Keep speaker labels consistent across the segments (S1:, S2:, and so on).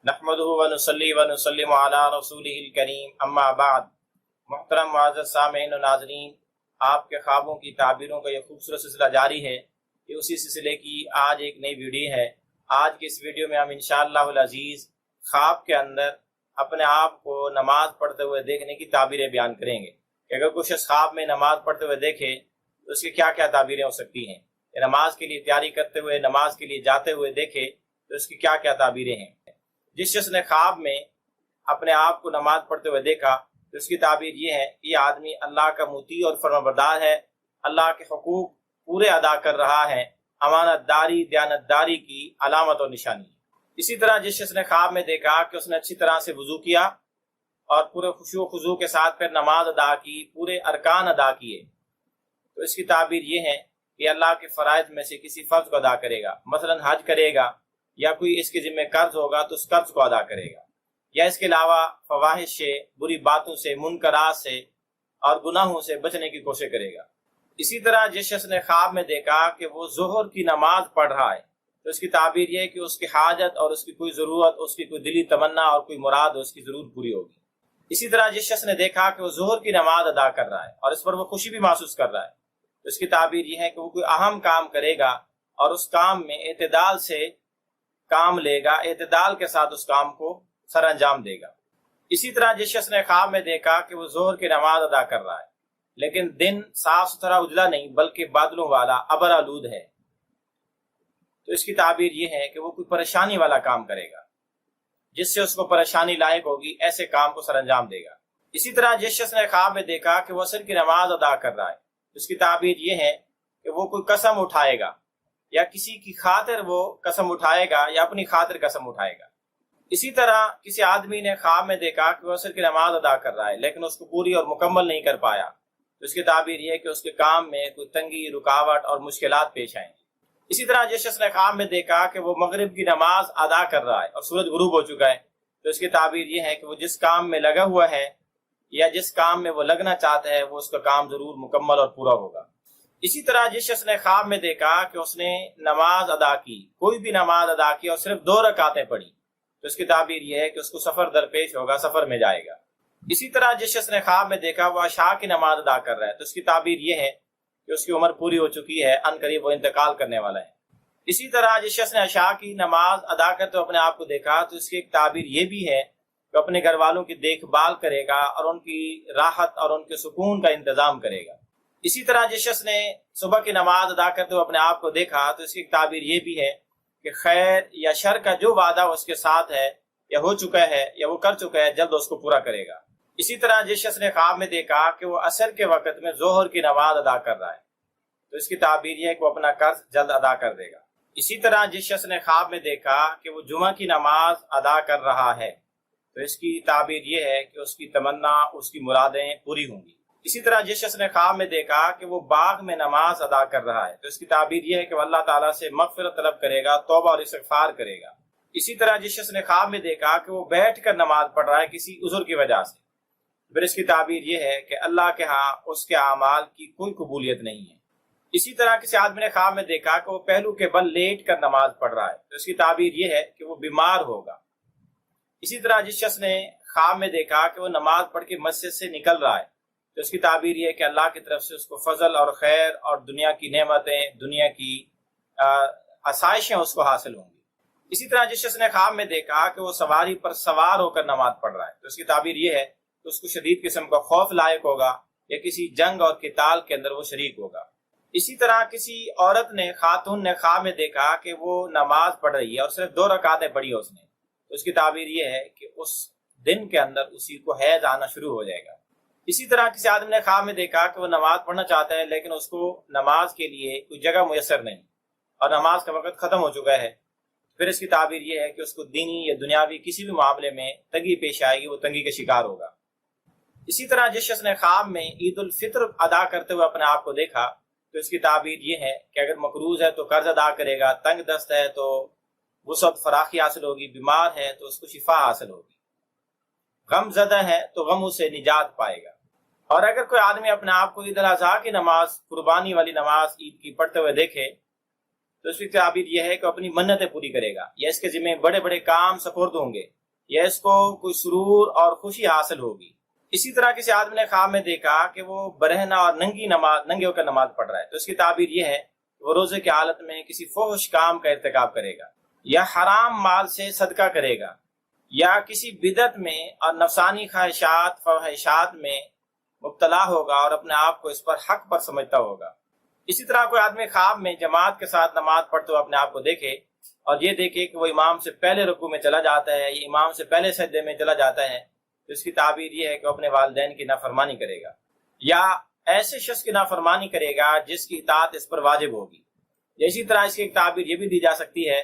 S1: नहमदुहु व नुसल्ली व नुसल्लिमु अला रसूलिहिल करीम अम्मा बाद। मुहतरम मुअज़्ज़ज़ सामीईन व नाज़रीन, आपके ख्वाबों की ताबीरों का ये खूबसूरत सिलसिला जारी है। ये उसी सिलसिले की आज एक नई वीडियो है। आज की इस वीडियो में हम इंशाअल्लाहुल अज़ीज़ ख्वाब के अंदर अपने आप को नमाज पढ़ते हुए देखने की ताबीरें बयान करेंगे कि अगर कुछ शख्स ख्वाब में नमाज पढ़ते हुए देखे तो उसकी क्या क्या ताबीरें हो सकती हैं। नमाज के लिए तैयारी करते हुए, नमाज के लिए जाते हुए देखे तो उसकी क्या क्या ताबीरें हैं। जिस शख्स ने ख्वाब में अपने आप को नमाज पढ़ते हुए देखा तो उसकी ताबीर ये है कि यह आदमी अल्लाह का मुती और फरमाबरदार है, अल्लाह के हुकूक पूरे अदा कर रहा है, अमानतदारी दयानतदारी की अलामत और निशानी। इसी तरह जिस शख्स ने ख्वाब में देखा कि उसने अच्छी तरह से वुजू किया और पूरे खुशू खुजू के साथ फिर नमाज अदा की, पूरे अरकान अदा किए, तो इसकी ताबीर ये है कि अल्लाह के फ़राइज़ में से किसी फ़र्ज को अदा करेगा। मसलन हज करेगा या कोई इसके ज़िम्मे कर्ज होगा तो उस कर्ज को अदा करेगा, या इसके अलावा फवाहिश से, बुरी बातों से, मुनकरात से और गुनाहों से बचने की कोशिश करेगा। इसी तरह जिस शख्स ने ख्वाब में देखा कि वो ज़ोहर की नमाज पढ़ रहा है तो उसकी ताबीर यह है कि उसकी हाजत और उसकी कोई ज़रूरत, उसकी कोई दिली तमन्ना और कोई मुराद उसकी ज़रूर पूरी होगी। इसी तरह जिस शख्स ने देखा कि वो ज़ोहर की नमाज अदा कर रहा है और इस पर वो खुशी भी महसूस कर रहा है तो इसकी ताबीर यह है कि वो कोई अहम काम करेगा और उस काम में एतदाल से काम लेगा, एतदाल के साथ उस काम को सर अंजाम देगा। इसी तरह जिस शख्स ने ख्वाब में देखा कि वो ज़ोहर की नमाज अदा कर रहा है लेकिन दिन साफ सुथरा उजला नहीं बल्कि बादलों वाला अबर आलूद है तो इसकी ताबीर ये है कि वो कोई परेशानी वाला काम करेगा, जिससे उसको परेशानी लायक होगी, ऐसे काम को सर अंजाम देगा। इसी तरह जिस शख्स ने ख्वाब में देखा कि वो असर की नमाज अदा कर रहा है उसकी ताबीर ये है कि वो कोई कसम उठाएगा या किसी की खातिर वो कसम उठाएगा या अपनी खातिर कसम उठाएगा। इसी तरह किसी आदमी ने ख्वाब में देखा कि वो असर की नमाज अदा कर रहा है लेकिन उसको पूरी और मुकम्मल नहीं कर पाया तो उसकी ताबीर ये है कि उसके काम में कोई तंगी, रुकावट और मुश्किलात पेश आएंगी। इसी तरह जिस शख्स ने ख्वाब में देखा कि वो मगरिब की नमाज अदा कर रहा है और सूरज गुरूब हो चुका है तो उसकी ताबीर ये है कि वो जिस काम में लगा हुआ है या जिस काम में वो लगना चाहता है वो उसका काम जरूर मुकम्मल और पूरा होगा। इसी तरह जिस शख्स ने ख्वाब में देखा कि उसने नमाज अदा की, कोई भी नमाज अदा की और सिर्फ 2 रकातें पढ़ी तो इसकी ताबीर यह है कि उसको सफर दरपेश होगा, सफर में जाएगा। इसी तरह जिस शख्स ने ख्वाब में देखा वो अशा की नमाज अदा कर रहा है तो उसकी ताबीर यह है कि उसकी उम्र पूरी हो चुकी है, अनकरीब वो इंतकाल करने वाला है। इसी तरह जिस शख्स ने अशा की नमाज अदा करते तो अपने आप को देखा तो इसकी एक ताबीर ये भी है कि अपने घर वालों की देखभाल करेगा और उनकी राहत और उनके सुकून का इंतजाम करेगा। इसी तरह जिस शख्स ने सुबह की नमाज अदा करते हुए अपने आप को देखा तो इसकी ताबीर ये भी है कि खैर या शर का जो वादा उसके साथ है या हो चुका है या वो कर चुका है जल्द उसको पूरा करेगा। इसी तरह जिस शख्स ने ख्वाब में देखा कि वो असर के वक्त में जोहर की नमाज अदा कर रहा है तो इसकी ताबीर ये है कि वो अपना कर्ज जल्द अदा कर देगा। इसी तरह जिस शख्स ने ख्वाब में देखा कि वो जुमा की नमाज अदा कर रहा है तो इसकी ताबीर ये है कि उसकी तमन्ना, उसकी मुरादें पूरी होंगी। इसी तरह जिस शख्स ने ख्वाब में देखा कि वो बाग में नमाज अदा कर रहा है तो इसकी ताबीर ये है कि वो अल्लाह ताला से मग़फ़िरत तलब करेगा, तौबा और इस्तिग़फ़ार करेगा। इसी तरह जिस शख्स ने ख्वाब में देखा कि वो बैठ कर नमाज पढ़ रहा है किसी उज़्र की वजह से फिर इसकी ताबीर ये है कि अल्लाह के यहाँ उसके आमाल की कोई कबूलियत नहीं है। इसी तरह किसी आदमी ने ख्वाब में देखा कि वो पहलू के बल लेट कर नमाज पढ़ रहा है तो इसकी ताबीर ये है कि वो बीमार होगा। इसी तरह जिस शख्स ने ख्वाब में देखा कि वो नमाज पढ़ के मस्जिद से निकल रहा है तो उसकी ताबीर ये है कि अल्लाह की तरफ से उसको फजल और खैर और दुनिया की नेमतें, दुनिया की आसाइशें उसको हासिल होंगी। इसी तरह जिस शख्स ने ख्वाब में देखा कि वो सवारी पर सवार होकर नमाज पढ़ रहा है तो उसकी ताबीर ये है कि उसको शदीद किस्म का खौफ लायक होगा या किसी जंग और किताल के अंदर वो शरीक होगा। इसी तरह किसी औरत ने, खातून ने ख्वाब में देखा कि वो नमाज पढ़ रही है और सिर्फ 2 रकातें पढ़ी है उसने तो उसकी ताबीर ये है कि उस दिन के अंदर उसी को हैज आना शुरू हो जाएगा। इसी तरह किसी आदमी ने ख्वाब में देखा कि वो नमाज पढ़ना चाहता है लेकिन उसको नमाज के लिए कोई जगह मुयसर नहीं और नमाज का वक्त खत्म हो चुका है फिर इसकी ताबीर ये है कि उसको दीनी या दुनियावी किसी भी मामले में तंगी पेश आएगी, वो तंगी का शिकार होगा। इसी तरह जिस शख्स ने ख्वाब में ईद उल फित्र अदा करते हुए अपने आप को देखा तो इसकी ताबीर ये है कि अगर मकरूज है तो कर्ज अदा करेगा, तंग दस्त है तो वुसअत फराखी हासिल होगी, बीमार है तो उसको शिफा हासिल होगी, गम ज़दा है तो गम से निजात पाएगा। और अगर कोई आदमी अपने आप को ईद अल अज़हा की नमाज, कुर्बानी वाली नमाज ईद की पढ़ते हुए देखे تو اس کی تعبیر یہ ہے کہ اپنی منتیں پوری کرے گا، یا اس کے ذمہ بڑے بڑے کام سپرد ہوں گے، یا اس کو کوئی سرور اور خوشی حاصل ہوگی۔ اسی طرح کسی آدمی نے خواب میں دیکھا کہ وہ برہنہ اور ننگے ہو کر نماز پڑھ رہا ہے، تو اس کی تعبیر یہ ہے کہ وہ روزے کی حالت میں کسی فحش کام کا ارتکاب کرے گا، یا حرام مال سے صدقہ کرے گا، یا کسی بدعت میں اور نفسانی خواہشات فواہشات میں مبتلا ہوگا اور اپنے آپ کو اس پر حق پر سمجھتا ہوگا۔ اسی طرح کوئی آدمی خواب میں جماعت کے ساتھ نماز پڑھتے ہوئے اپنے آپ کو دیکھے اور یہ دیکھے کہ وہ امام سے پہلے رکوع میں چلا جاتا ہے، یا امام سے پہلے سجدے میں چلا جاتا ہے، تو اس کی تعبیر یہ ہے کہ وہ اپنے والدین کی نافرمانی کرے گا، یا ایسے شخص کی نافرمانی کرے گا جس کی اطاعت اس پر واجب ہوگی۔ اسی طرح اس کی ایک تعبیر یہ بھی دی جا سکتی ہے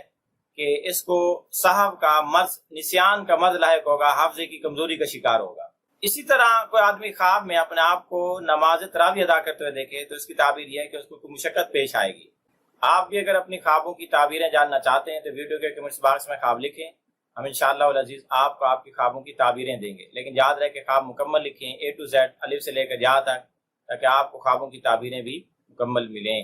S1: کہ اس کو صاحب کا مرض، نسیان کا مرض لاحق ہوگا، حافظے کی کمزوری کا شکار ہوگا۔ اسی طرح کوئی آدمی خواب میں اپنے آپ کو نماز تراویح ادا کرتے ہوئے دیکھے تو اس کی تعبیر یہ ہے کہ اس کو کوئی مشقت پیش آئے گی۔ آپ بھی اگر اپنی خوابوں کی تعبیریں جاننا چاہتے ہیں تو ویڈیو کے کمنٹس باکس میں خواب لکھیں، ہم انشاءاللہ العزیز آپ کو آپ کی خوابوں کی تعبیریں دیں گے، لیکن یاد رہے کہ خواب مکمل لکھیں، A to Z، الف سے لے کر یا تک، تاکہ آپ کو خوابوں کی تعبیریں بھی مکمل ملیں۔